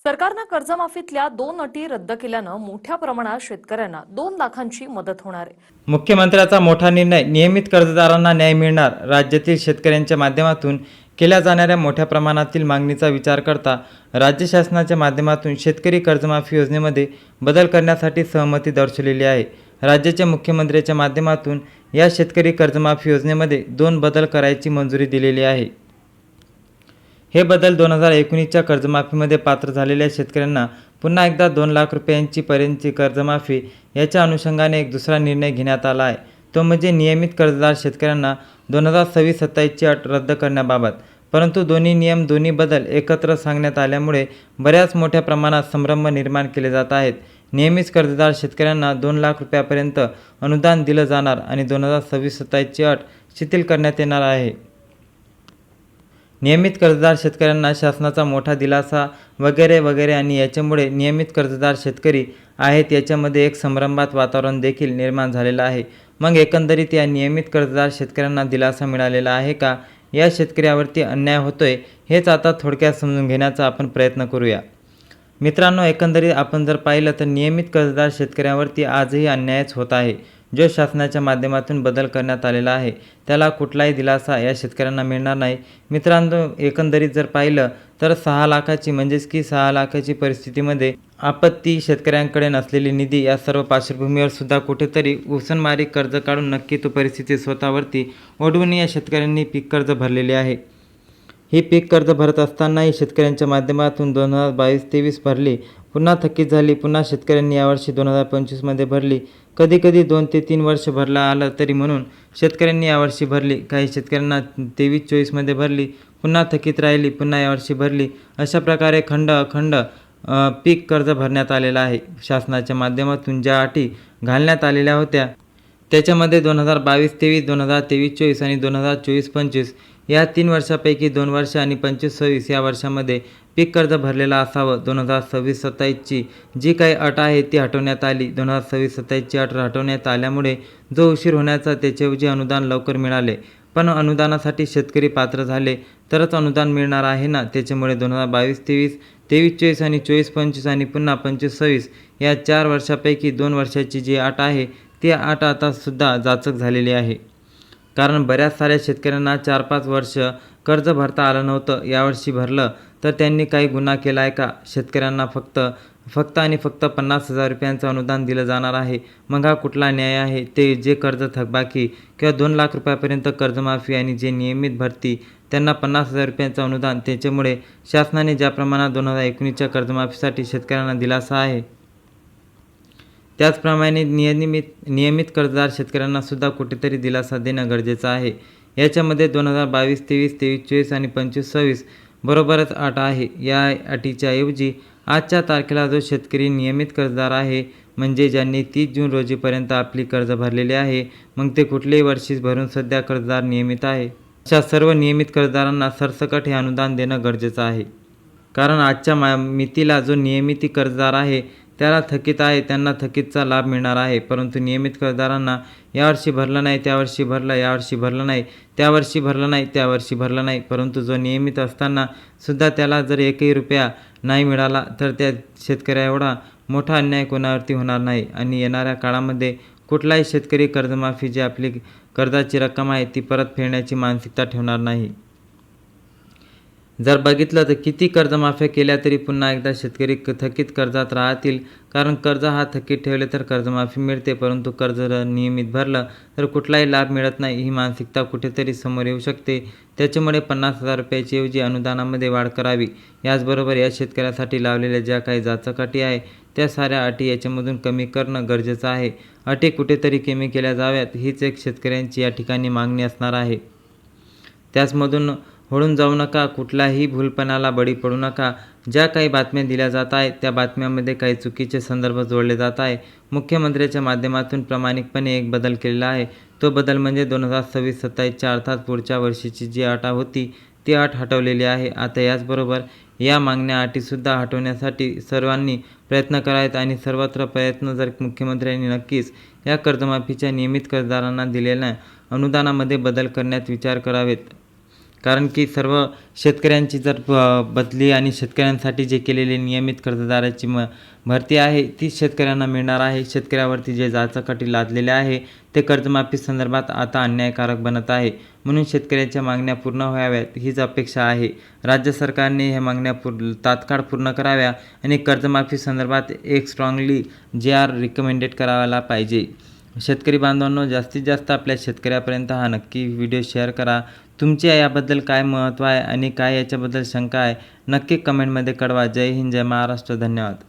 सरकारनं कर्जमाफीतल्या 2 अटी रद्द केल्यानं मोठ्या प्रमाणात शेतकऱ्यांना 2 लाखांची मदत होणार आहे. मुख्यमंत्र्यांचा मोठा निर्णय, नियमित कर्जदारांना न्याय मिळणार. राज्यातील शेतकऱ्यांच्या माध्यमातून केल्या जाणाऱ्या मोठ्या प्रमाणातील मागणीचा विचार करता राज्य शासनाच्या माध्यमातून शेतकरी कर्जमाफी योजनेमध्ये बदल करण्यासाठी सहमती दर्शवलेली आहे. राज्याच्या मुख्यमंत्र्यांच्या माध्यमातून या शेतकरी कर्जमाफी योजनेमध्ये 2 बदल करायची मंजुरी दिलेली आहे. हे बदल 2019च्या कर्जमाफीमध्ये पात्र झालेल्या शेतकऱ्यांना पुन्हा एकदा 2 लाख रुपयांची पर्यंतची कर्जमाफी याच्या अनुषंगाने एक दुसरा निर्णय घेण्यात आला आहे. तो म्हणजे नियमित कर्जदार शेतकऱ्यांना 2026-27ची अट रद्द करण्याबाबत. परंतु दोन्ही बदल एकत्र सांगण्यात आल्यामुळे बऱ्याच मोठ्या प्रमाणात संभ्रम निर्माण केले जात आहेत. नियमित कर्जदार शेतकऱ्यांना 2 लाख रुपयापर्यंत अनुदान दिलं जाणार आणि 2026-27ची अट शिथिल करण्यात येणार आहे. नियमित कर्जदार शेतकऱ्यांना शासनाचा मोठा दिलासा वगैरे आणि याच्यामुळे नियमित कर्जदार शेतकरी आहेत याच्यामध्ये एक संभ्रमात वातावरण देखील निर्माण झालेलं आहे. मग एकंदरीत या नियमित कर्जदार शेतकऱ्यांना दिलासा मिळालेला आहे का, या शेतकऱ्यावरती अन्याय होतोय, हेच आता थोडक्यात समजून घेण्याचा आपण प्रयत्न करूया. मित्रांनो, एकंदरीत आपण जर पाहिलं तर नियमित कर्जदार शेतकऱ्यांवरती आजही अन्यायच होत आहे. जो शासनाच्या माध्यमातून बदल करण्यात आलेला आहे त्याला कुठलाही दिलासा या शेतकऱ्यांना मिळणार नाही. मित्रांनो, एकंदरीत जर पाहिलं तर 6 लाखाची म्हणजेच की 6 लाखाची परिस्थितीमध्ये आपत्ती, शेतकऱ्यांकडे नसलेली निधी या सर्व पार्श्वभूमीवर सुद्धा कुठेतरी उसनमारी कर्ज काढून नक्की तो परिस्थिती स्वतःवरती ओढवून या शेतकऱ्यांनी पीक कर्ज भरलेले आहे. ही पीक कर्ज भरत असतानाही शेतकऱ्यांच्या माध्यमातून 2022-23 भरली, पुन्हा थकीत झाली, पुन्हा शेतकऱ्यांनी यावर्षी 2025मध्ये भरली, कधी 2 ते 3 वर्ष भरला आलं तरी म्हणून शेतकऱ्यांनी यावर्षी भरली. काही शेतकऱ्यांना 23-24मध्ये भरली, पुन्हा थकीत राहिली, पुन्हा यावर्षी भरली. अशा प्रकारे अखंड पीक कर्ज भरण्यात आलेलं आहे. शासनाच्या माध्यमातून ज्या अटी घालण्यात आलेल्या होत्या त्याच्यामध्ये 2022-23, 2023-24 आणि 2024-25 या 3 वर्षापैकी 2 वर्ष आणि 25-26 या वर्षामध्ये पीक कर्ज भरलेलं असावं. 2026-27ची जी काही अट आहे ती हटवण्यात आली. 2026-27ची अट हटवण्यात आल्यामुळे जो उशीर होण्याचा त्याच्याऐवजी अनुदान लवकर मिळाले. पण अनुदानासाठी शेतकरी पात्र झाले तरच अनुदान मिळणार आहे ना. त्याच्यामुळे 2022-23, 23-24 आणि 24-25 आणि पुन्हा 25-26 या 4 वर्षापैकी 2 वर्षाची जी अट आहे ती अट आता सुद्धा जाचक झालेली आहे. कारण बऱ्याच साऱ्या शेतकऱ्यांना 4-5 वर्ष कर्ज भरता आलं नव्हतं. यावर्षी भरलं तर त्यांनी काही गुन्हा केला आहे का? शेतकऱ्यांना फक्त 50,000 रुपयांचं अनुदान दिलं जाणार आहे. मग हा कुठला न्याय आहे? ते जे कर्ज थकबाकी किंवा 2 लाख रुपयापर्यंत कर्जमाफी आणि जे नियमित भरती त्यांना 50,000 रुपयांचं अनुदान. त्याच्यामुळे शासनाने ज्या प्रमाणात 2019च्या कर्जमाफीसाठी शेतकऱ्यांना दिलासा आहे त्याचप्रमाणे नियमित कर्जदार शेतकऱ्यांना सुद्धा कुठेतरी दिलासा देणं गरजेचं आहे. याच्यामध्ये 2022-23, 23-24 आणि 25-26 बरोबरच अट आहे. या अटीच्या ऐवजी आजच्या तारखेला जो शेतकरी नियमित कर्जदार आहे म्हणजे ज्यांनी 30 जून रोजीपर्यंत आपली कर्ज भरलेली आहे, मग ते कुठल्याही वर्षी भरून सध्या कर्जदार नियमित आहे, अशा सर्व नियमित कर्जदारांना सरसकट हे अनुदान देणं गरजेचं आहे. कारण आजच्या मितीला जो नियमित कर्जदार आहे त्याला थकीत आहे, त्यांना थकीतचा लाभ मिळणार आहे. परंतु नियमित कर्जदारांना यावर्षी भरलं नाही, त्यावर्षी भरलं, यावर्षी भरलं नाही, त्यावर्षी भरलं नाही, त्यावर्षी भरलं नाही. परंतु जो नियमित असताना सुद्धा त्याला जर 1ही रुपया नाही मिळाला तर त्या शेतकऱ्या एवढा मोठा अन्याय कोणावरती होणार नाही. आणि येणाऱ्या काळामध्ये कुठलाही शेतकरी कर्जमाफी जी आपली कर्जाची रक्कम आहे ती परत फेडण्याची मानसिकता ठेवणार नाही. जर बघितलं तर किती कर्जमाफ्या केल्या तरी पुन्हा एकदा शेतकरी थकीत कर्जात राहतील. कारण कर्ज हा थकीत ठेवले तर कर्जमाफी मिळते, परंतु कर्ज नियमित भरलं तर कुठलाही लाभ मिळत नाही, ही मानसिकता कुठेतरी समोर येऊ शकते. त्याच्यामुळे 50,000 रुपयाची ऐवजी अनुदानामध्ये वाढ करावी. याचबरोबर या शेतकऱ्यासाठी लावलेल्या ज्या काही जाचक अटी आहे त्या साऱ्या अटी याच्यामधून कमी करणं गरजेचं आहे. अटी कुठेतरी कमी केल्या जाव्यात हीच एक शेतकऱ्यांची या ठिकाणी मागणी असणार आहे. त्याचमधून होऊन जाऊ नका, कुठल्याही भूलपणाला बळी पडू नका. ज्या काही बातम्या दिल्या जात आहेत त्या बातम्यामध्ये काही चुकीचे संदर्भ जोडले जात आहे. मुख्यमंत्र्यांच्या माध्यमातून प्रामाणिकपणे एक बदल केलेला आहे. तो बदल म्हणजे 2026-27च्या अर्थात पुढच्या वर्षीची जी अट होती ती अट हटवलेली आहे. आता याचबरोबर या मागण्या अटीसुद्धा हटवण्यासाठी सर्वांनी प्रयत्न करावेत आणि सर्वत्र प्रयत्न जर मुख्यमंत्र्यांनी नक्कीच या कर्जमाफीच्या नियमित कर्जदारांना दिलेल्या अनुदानामध्ये बदल करण्यात विचार करावेत. कारण की सर्व शेतकऱ्यांची जर बदली आणि शेतकऱ्यांसाठी जे केलेले नियमित कर्जदाराची भरती आहे ती शेतकऱ्यांना मिळणार आहे. शेतकऱ्यावरती जे जाचकाटी लादलेले आहे ते कर्जमाफी संदर्भात आता अन्यायकारक बनत आहे. म्हणून शेतकऱ्याच्या मागण्या पूर्ण व्हाव्यात हीच अपेक्षा आहे. राज्य सरकारने ह्या मागण्या तात्काळ पूर्ण कराव्या आणि कर्जमाफी संदर्भात एक स्ट्रॉंगली JR रिकमेंडेड करायला पाहिजे. शेतकरी बांधवांनो, जास्तीत जास्त आपल्या शेतकऱ्यापर्यंत हा नक्की व्हिडिओ शेअर करा. तुमचे याबद्दल काय महत्त्व आहे आणि काय याच्याबद्दल शंका आहे नक्की कमेंटमध्ये कळवा. जय हिंद, जय महाराष्ट्र. धन्यवाद.